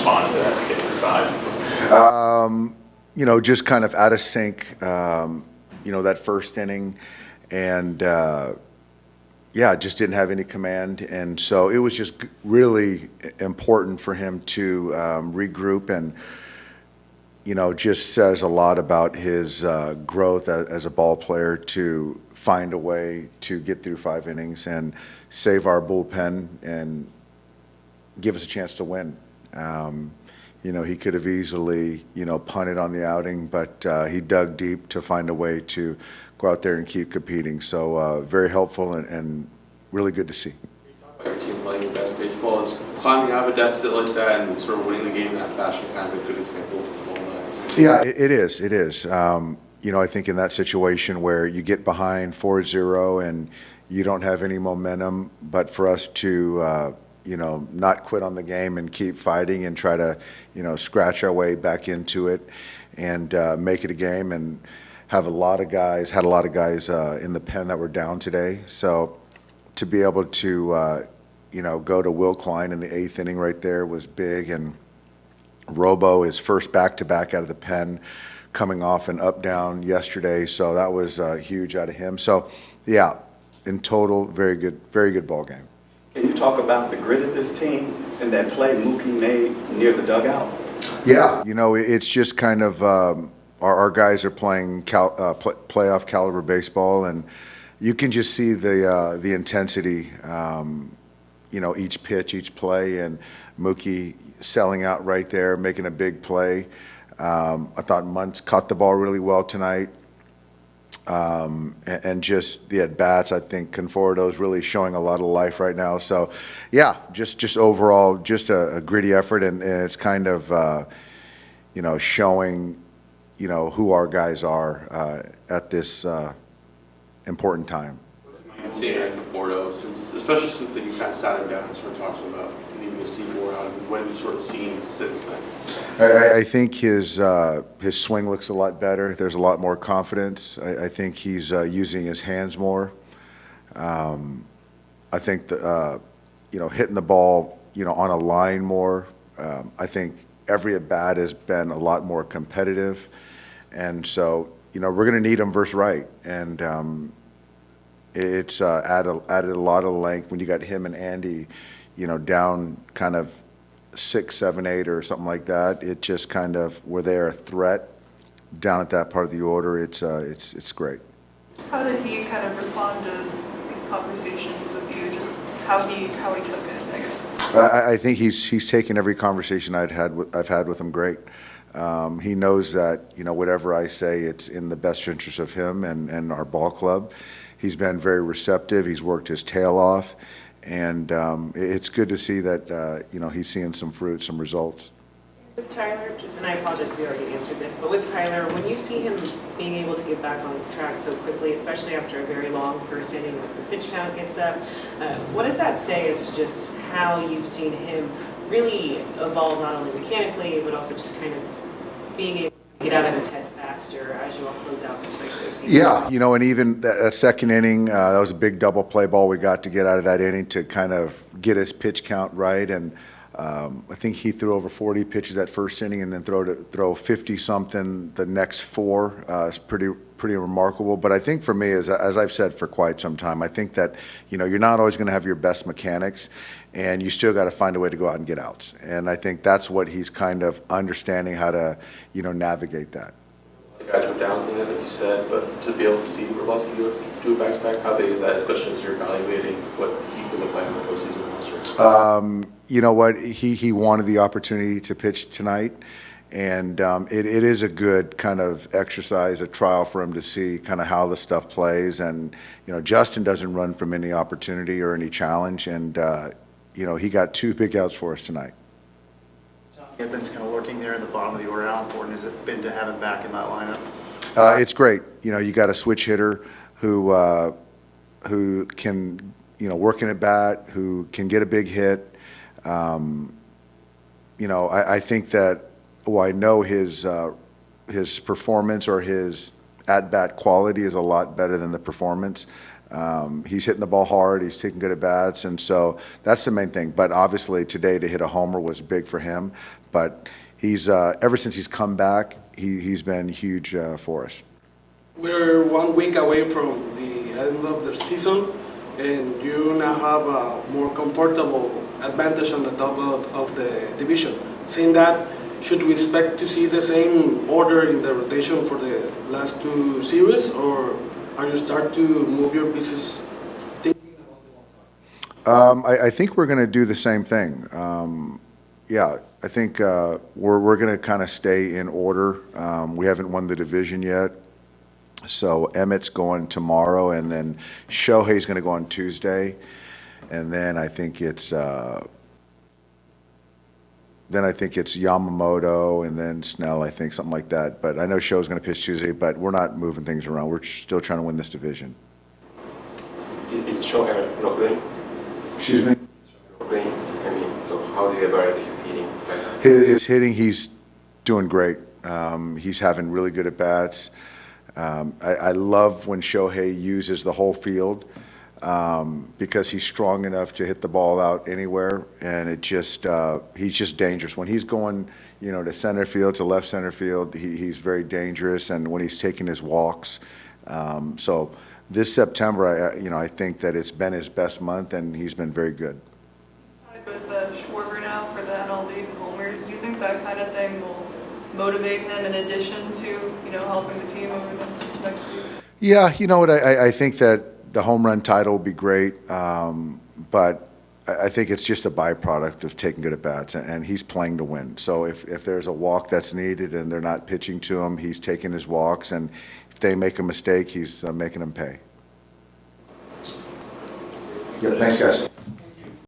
responded to that to get through five? Just kind of out of sync, that first inning. And, just didn't have any command. And so it was just really important for him to regroup and, just says a lot about his growth as a ball player to find a way to get through 5 innings and save our bullpen and give us a chance to win. He could have easily, punted on the outing, but he dug deep to find a way to go out there and keep competing. So very helpful and really good to see. You talk about your team playing your best baseball. Is climbing out of a deficit like that and sort of winning the game in that fashion kind of a good example of all that? Yeah, it is. It is. I think in that situation where you get behind 4-0 and you don't have any momentum, but for us to not quit on the game and keep fighting and try to, scratch our way back into it and make it a game and had a lot of guys in the pen that were down today. So to be able to, go to Will Klein in the 8th inning right there was big. And Robo is first back-to-back out of the pen coming off an up-down yesterday. So that was huge out of him. So, yeah, in total, very good ball game. Can you talk about the grit of this team and that play Mookie made near the dugout? Yeah, it's just kind of our guys are playing playoff caliber baseball, and you can just see the intensity, each pitch, each play, and Mookie selling out right there, making a big play. I thought Muntz caught the ball really well tonight. And just the at-bats, I think Conforto is really showing a lot of life right now. So, yeah, just overall, just a gritty effort, and it's kind of, showing, who our guys are at this important time. Seeing Conforto, especially since you kind of sat him down and sort of talked to him about needing to see more out of him. What have you sort of seen since then? I think his swing looks a lot better. There's a lot more confidence. I think he's using his hands more. I think hitting the ball on a line more. I think every at bat has been a lot more competitive, and so we're going to need him versus right, and it's added a lot of length when you got him and Andy, down kind of 6, 7, 8 or something like that. It just kind of where they're a threat down at that part of the order. It's great. How did he kind of respond to these conversations with you? Just how he took it, I guess. I think he's taken every conversation I've had with him great. He knows that whatever I say, it's in the best interest of him and our ball club. He's been very receptive. He's worked his tail off. And it's good to see that, he's seeing some fruit, some results. With Tyler, and I apologize if you already answered this, but with Tyler, when you see him being able to get back on track so quickly, especially after a very long first inning, like the pitch count gets up, what does that say as to just how you've seen him really evolve not only mechanically, but also just kind of being able to get out of his head faster as you all close out this regular season? Yeah, and even that second inning, that was a big double play ball we got to get out of that inning to kind of get his pitch count right. And I think he threw over 40 pitches that first inning, and then throw 50 something the next 4 is pretty remarkable. But I think for me, as I've said for quite some time, I think that you're not always going to have your best mechanics, and you still got to find a way to go out and get outs. And I think that's what he's kind of understanding how to navigate that. The guys were down tonight, like you said, but to be able to see Orlowski do a back-to-back, how big is that, especially as you're evaluating what he could look like in the postseason roster? You know what? He wanted the opportunity to pitch tonight, and it is a good kind of exercise, a trial for him to see kind of how the stuff plays. And Justin doesn't run from any opportunity or any challenge, and he got 2 big outs for us tonight. Gibbons kind of lurking there in the bottom of the order. How important has it been to have him back in that lineup? It's great. You got a switch hitter who can work in at bat, who can get a big hit. I think that I know his performance or his at bat quality is a lot better than the performance. He's hitting the ball hard. He's taking good at bats, and so that's the main thing. But obviously today to hit a homer was big for him. But he's, ever since he's come back, he's been huge for us. We're 1 week away from the end of the season, and you now have a more comfortable advantage on the top of the division. Saying that, should we expect to see the same order in the rotation for the last two series, or are you start to move your pieces thinking about the I think we're going to do the same thing. Yeah, I think we're going to kind of stay in order. We haven't won the division yet. So Emmett's going tomorrow, and then Shohei's going to go on Tuesday. And then I think it's Yamamoto, and then Snell, I think, something like that. But I know Shohei's going to pitch Tuesday, but we're not moving things around. We're still trying to win this division. Is Shohei not playing? Excuse me? Not playing? I mean, so how do you evaluate his hitting? His hitting, he's doing great. He's having really good at-bats. I love when Shohei uses the whole field because he's strong enough to hit the ball out anywhere, and he's just dangerous. When he's going, to center field, to left center field, he's very dangerous, and when he's taking his walks. So this September, I think that it's been his best month, and he's been very good. Tied with Schwarber now for the NL League homers. Do you think that kind of thing will motivate him in addition to, helping the team over the next week? Yeah, you know what, I think that the home run title will be great, but I think it's just a byproduct of taking good at-bats, and he's playing to win. So if there's a walk that's needed and they're not pitching to him, he's taking his walks, and if they make a mistake, he's making them pay. Yeah, thanks, guys.